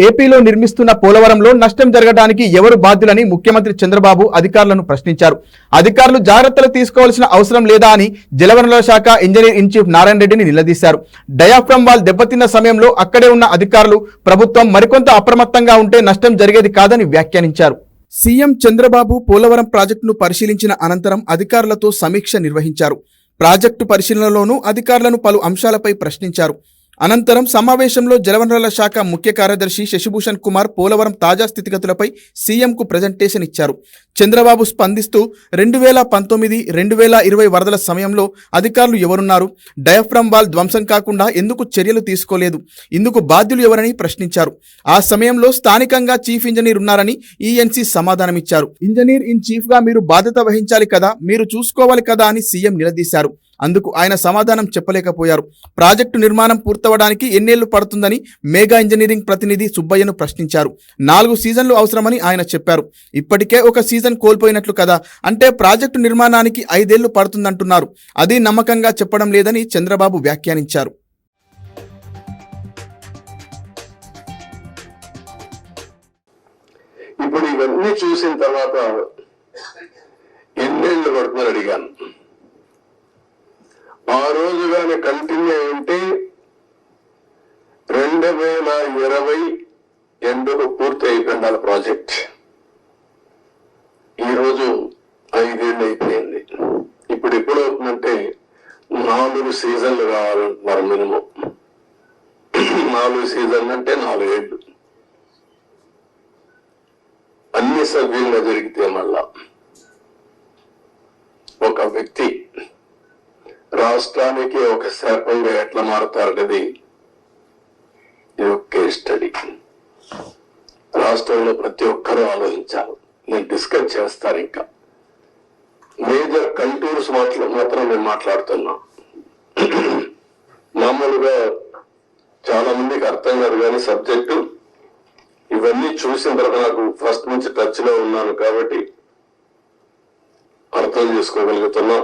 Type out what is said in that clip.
ఏపీలో నిర్మిస్తున్న పోలవరంలో నష్టం జరగడానికి ఎవరు బాధ్యులని ముఖ్యమంత్రి చంద్రబాబు అధికారులను ప్రశ్నించారు. అధికారులు జాగ్రత్తలు తీసుకోవాల్సిన అవసరం లేదా అని జలవనరుల శాఖ ఇంజనీర్ ఇన్ చీఫ్ నారాయణ రెడ్డిని నిలదీశారు. డయాఫ్రమ్ వాల్ దెబ్బతిన్న సమయంలో అక్కడే ఉన్న అధికారులు ప్రభుత్వం మరికొంత అప్రమత్తంగా ఉంటే నష్టం జరిగేది కాదని వ్యాఖ్యానించారు. సీఎం చంద్రబాబు పోలవరం ప్రాజెక్టును పరిశీలించిన అనంతరం అధికారులతో సమీక్ష నిర్వహించారు. ప్రాజెక్టు పరిశీలనలోనూ అధికారులను పలు అంశాలపై ప్రశ్నించారు. అనంతరం సమావేశంలో జలవనరుల శాఖ ముఖ్య కార్యదర్శి శశిభూషణ్ కుమార్ పోలవరం తాజా స్థితిగతులపై సీఎంకు ప్రజెంటేషన్ ఇచ్చారు. చంద్రబాబు స్పందిస్తూ 2019-2020 వరదల సమయంలో అధికారులు ఎవరున్నారు, డయాఫ్రమ్ వాల్ ధ్వంసం కాకుండా ఎందుకు చర్యలు తీసుకోలేదు, ఇందుకు బాధ్యులు ఎవరని ప్రశ్నించారు. ఆ సమయంలో స్థానికంగా చీఫ్ ఇంజనీర్ ఉన్నారని ఈఎన్సీ సమాధానమిచ్చారు. ఇంజనీర్ ఇన్ చీఫ్ గా మీరు బాధ్యత వహించాలి కదా, మీరు చూసుకోవాలి కదా అని సీఎం నిలదీశారు. అందుకు ఆయన సమాధానం చెప్పలేకపోయారు. ప్రాజెక్టు నిర్మాణం పూర్తవడానికి ఎన్నేళ్లు పడుతుందని మేఘా ఇంజనీరింగ్ ప్రతినిధి సుబ్బయ్యను ప్రశ్నించారు. 4 సీజన్లు అవసరమని ఆయన చెప్పారు. ఇప్పటికే ఒక సీజన్ కోల్పోయినట్లు కదా, అంటే ప్రాజెక్టు నిర్మాణానికి 5 ఏళ్లు పడుతుందంటున్నారు. అది నమ్మకంగా చెప్పడం లేదని చంద్రబాబు వ్యాఖ్యానించారు. ఇప్పుడు ఇవన్నీ చూసిన తర్వాత ఎన్నేళ్లు పడుతుందని అడిగాను. ఆ రోజుగానే కంటిన్యూ అయింటే 2020 ఎండుకు పూర్తి అయిపోయింది ఆ ప్రాజెక్ట్. ఈరోజు 5 ఏళ్ళు అయిపోయింది. ఇప్పుడు ఎప్పుడు అవుతుందంటే 4 సీజన్లు కావాలంటున్నారు మినిమం. 4 సీజన్లు అంటే 4 ఏళ్ళు. అన్ని సవ్యంగా జరిగితే మళ్ళా ఒక వ్యక్తి రాష్ట్రానికి ఒక శాపంగా ఎట్లా మారుతారనేది ఇది ఒక కేస్ స్టడీ. రాష్ట్రంలో ప్రతి ఒక్కరూ ఆలోచించాలి. నేను డిస్కస్ చేస్తాను. ఇంకా మేజర్ కంటూర్స్ మాత్రం నేను మాట్లాడుతున్నా. మామూలుగా చాలా మందికి అర్థం కాదు కానీ సబ్జెక్టు ఇవన్నీ చూసిన తర్వాత నాకు ఫస్ట్ నుంచి టచ్ లో ఉన్నాను కాబట్టి అర్థం చేసుకోగలుగుతున్నాం.